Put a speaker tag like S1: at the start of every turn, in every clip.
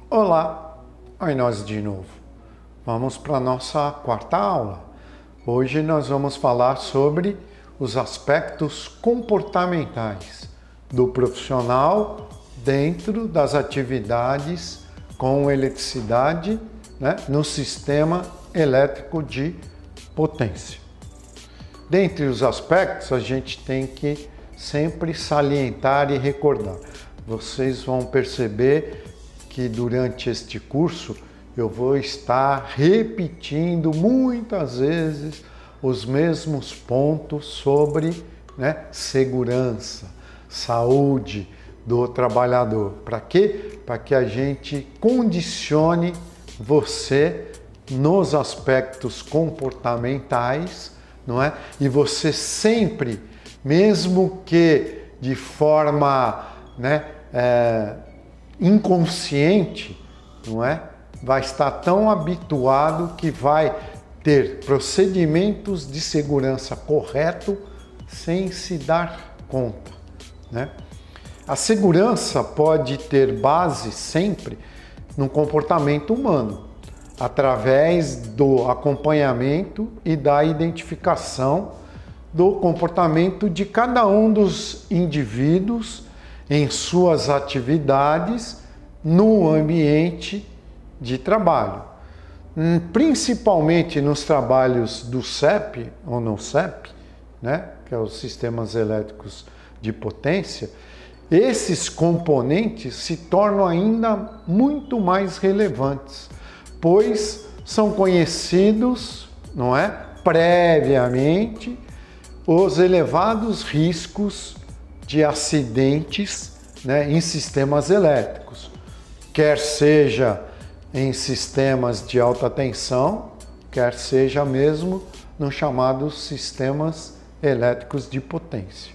S1: Olá, aí nós de novo. Vamos para a nossa quarta aula. Hoje nós vamos falar sobre os aspectos comportamentais do profissional dentro das atividades com eletricidade, no sistema elétrico de potência. Dentre os aspectos, a gente tem que sempre salientar e recordar. Vocês vão perceber que durante este curso eu vou estar repetindo muitas vezes os mesmos pontos sobre segurança, saúde do trabalhador. Para quê? Para que a gente condicione você nos aspectos comportamentais, não é? E você sempre, mesmo que de forma inconsciente, não é? Vai estar tão habituado que vai ter procedimentos de segurança correto sem se dar conta, né? A segurança pode ter base sempre no comportamento humano, através do acompanhamento e da identificação do comportamento de cada um dos indivíduos em suas atividades no ambiente de trabalho. Principalmente nos trabalhos do CEP ou no CEP, que é os sistemas elétricos de potência, esses componentes se tornam ainda muito mais relevantes, pois são conhecidos, previamente os elevados riscos de acidentes em sistemas elétricos, quer seja em sistemas de alta tensão, quer seja mesmo nos chamados sistemas elétricos de potência.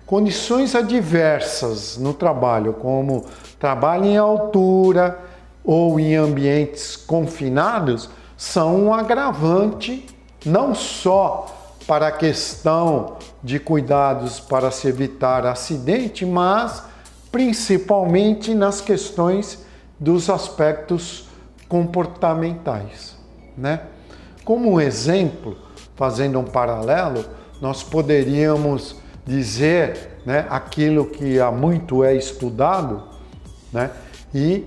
S1: Condições adversas no trabalho, como trabalho em altura ou em ambientes confinados, são um agravante não só para a questão de cuidados para se evitar acidente, mas principalmente nas questões dos aspectos comportamentais, Como um exemplo, fazendo um paralelo, nós poderíamos dizer, aquilo que há muito é estudado, e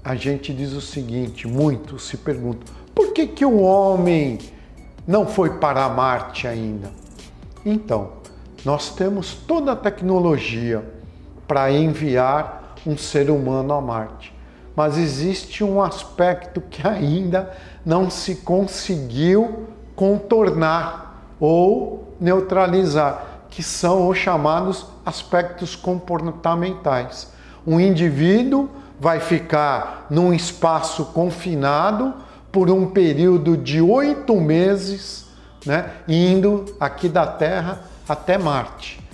S1: a gente diz o seguinte, muito se pergunta, por que o homem não foi para Marte ainda? Então, nós temos toda a tecnologia para enviar um ser humano a Marte, mas existe um aspecto que ainda não se conseguiu contornar ou neutralizar, que são os chamados aspectos comportamentais. Um indivíduo vai ficar num espaço confinado por um período de 8 meses, indo aqui da Terra até Marte.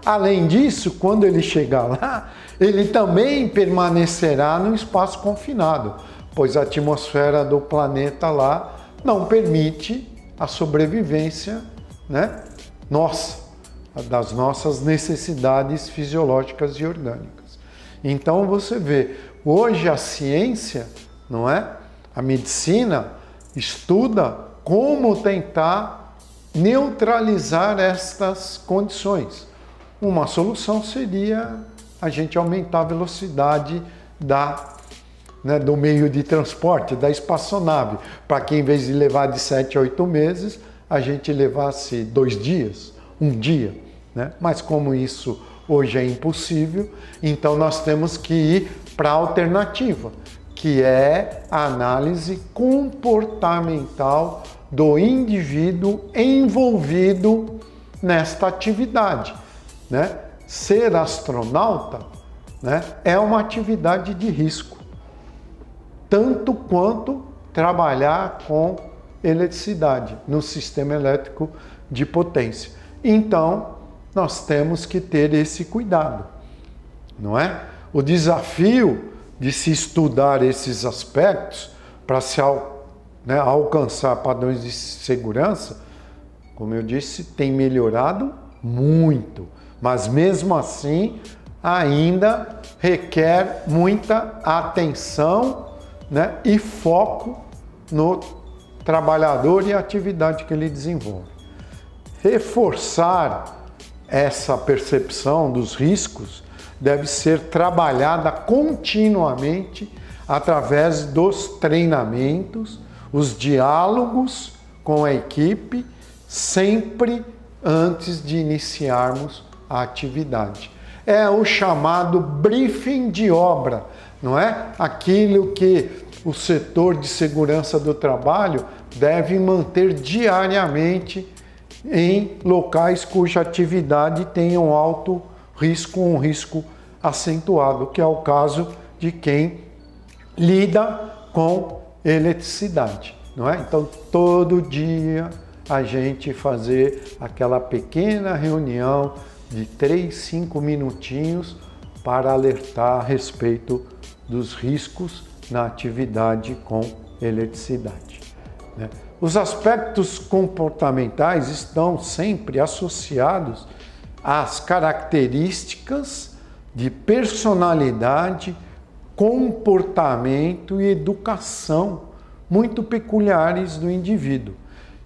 S1: Além disso, quando ele chegar lá, ele também permanecerá num espaço confinado, pois a atmosfera do planeta lá não permite a sobrevivência das nossas necessidades fisiológicas e orgânicas. Então você vê, hoje a ciência, a medicina estuda como tentar neutralizar estas condições. Uma solução seria a gente aumentar a velocidade do meio de transporte, da espaçonave, para que em vez de levar de 7 a 8 meses, a gente levasse 2 dias, 1 dia. Mas como isso hoje é impossível, então nós temos que ir para a alternativa, que é a análise comportamental do indivíduo envolvido nesta atividade. Ser astronauta é uma atividade de risco, tanto quanto trabalhar com eletricidade no sistema elétrico de potência. Então, nós temos que ter esse cuidado, O desafio de se estudar esses aspectos para se alcançar padrões de segurança, como eu disse, tem melhorado muito, mas mesmo assim ainda requer muita atenção, né, e foco no trabalhador e a atividade que ele desenvolve. Reforçar essa percepção dos riscos deve ser trabalhada continuamente através dos treinamentos, os diálogos com a equipe, sempre antes de iniciarmos a atividade. É o chamado briefing de obra, não é? Aquilo que o setor de segurança do trabalho deve manter diariamente em locais cuja atividade tenha um alto risco, um risco acentuado, que é o caso de quem lida com eletricidade, não é? Então, todo dia a gente fazer aquela pequena reunião de 3, 5 minutinhos para alertar a respeito dos riscos na atividade com eletricidade, né? Os aspectos comportamentais estão sempre associados às características de personalidade, comportamento e educação muito peculiares do indivíduo.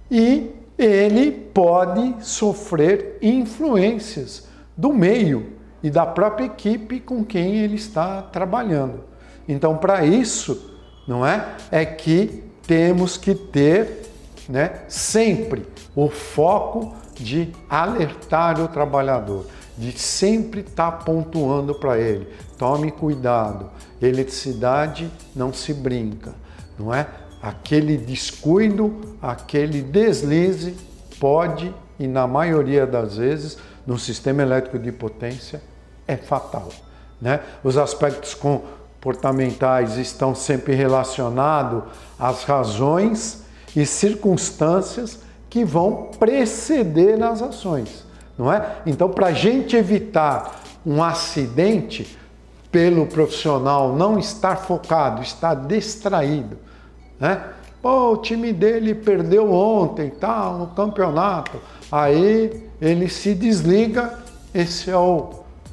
S1: E ele pode sofrer influências do meio e da própria equipe com quem ele está trabalhando. Então, para isso, não é que temos que ter, né, sempre o foco de alertar o trabalhador, de sempre estar pontuando para ele: tome cuidado, eletricidade não se brinca, não é? Aquele descuido, aquele deslize pode, e na maioria das vezes, no sistema elétrico de potência, é fatal, né? Os aspectos comportamentais estão sempre relacionados às razões e circunstâncias que vão preceder as ações, não é? Então, para a gente evitar um acidente, pelo profissional não estar focado, estar distraído, né? Pô, o time dele perdeu ontem, tá, no campeonato, aí ele se desliga, esse é o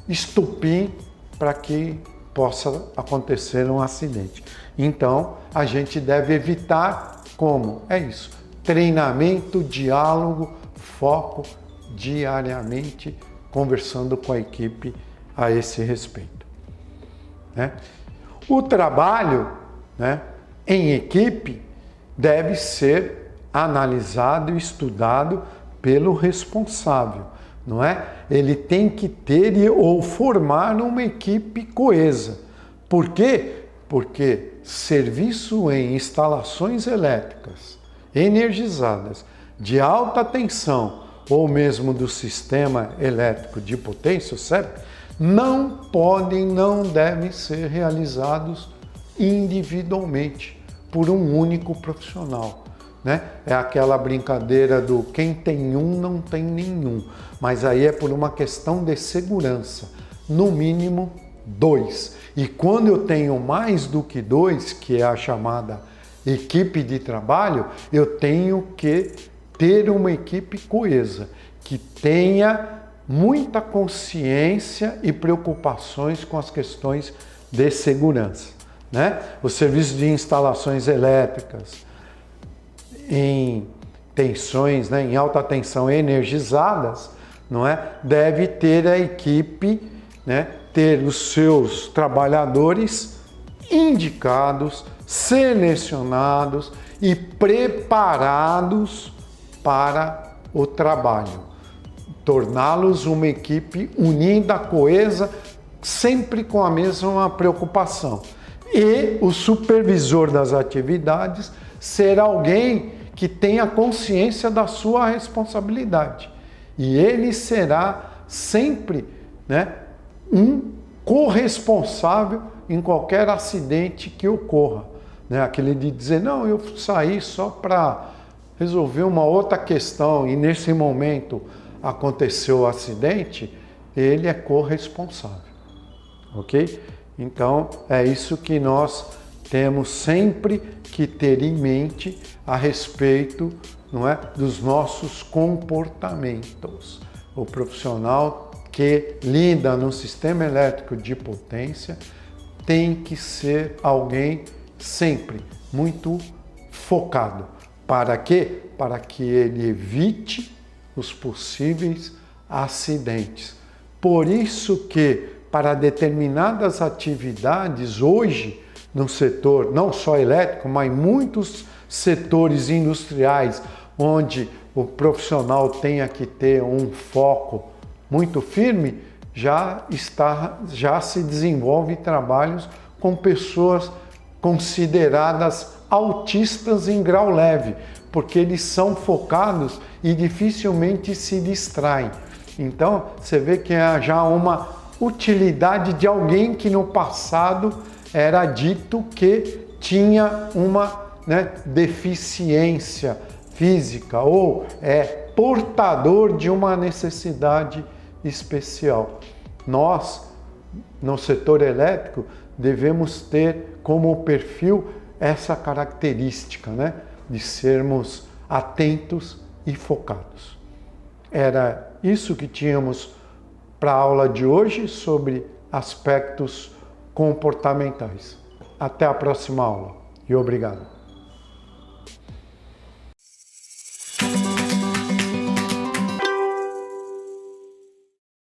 S1: estupim para que possa acontecer um acidente. Então, a gente deve evitar como? É isso, treinamento, diálogo, foco diariamente, conversando com a equipe a esse respeito, né? O trabalho, né, em equipe deve ser analisado e estudado pelo responsável, não é? Ele tem que ter ou formar uma equipe coesa. Por quê? Porque serviço em instalações elétricas energizadas de alta tensão ou mesmo do sistema elétrico de potência, CEP, não podem, não devem ser realizados individualmente por um único profissional, né? É aquela brincadeira do quem tem um não tem nenhum, mas aí é por uma questão de segurança, no mínimo 2. E quando eu tenho mais do que 2, que é a chamada equipe de trabalho, eu tenho que ter uma equipe coesa, que tenha muita consciência e preocupações com as questões de segurança, né? O serviço de instalações elétricas em tensões, né, em alta tensão energizadas, não é? Deve ter a equipe, né, ter os seus trabalhadores indicados, selecionados e preparados para o trabalho. Torná-los uma equipe unida, coesa, sempre com a mesma preocupação. E o supervisor das atividades ser alguém que tenha consciência da sua responsabilidade. E ele será sempre, né, um corresponsável em qualquer acidente que ocorra, né? Aquele de dizer, não, eu saí só para resolver uma outra questão e nesse momento aconteceu o acidente, ele é corresponsável, ok? Então, é isso que nós temos sempre que ter em mente a respeito, não é, dos nossos comportamentos. O profissional que lida no sistema elétrico de potência tem que ser alguém sempre muito focado. Para quê? Para que ele evite os possíveis acidentes. Por isso que, para determinadas atividades, hoje, no setor não só elétrico, mas muitos setores industriais, onde o profissional tenha que ter um foco muito firme, já se desenvolve trabalhos com pessoas consideradas autistas em grau leve, porque eles são focados e dificilmente se distraem. Então, você vê que há já uma utilidade de alguém que no passado era dito que tinha uma deficiência física ou é portador de uma necessidade especial. Nós, no setor elétrico, devemos ter como perfil essa característica, de sermos atentos e focados. Era isso que tínhamos para a aula de hoje sobre aspectos comportamentais. Até a próxima aula e obrigado.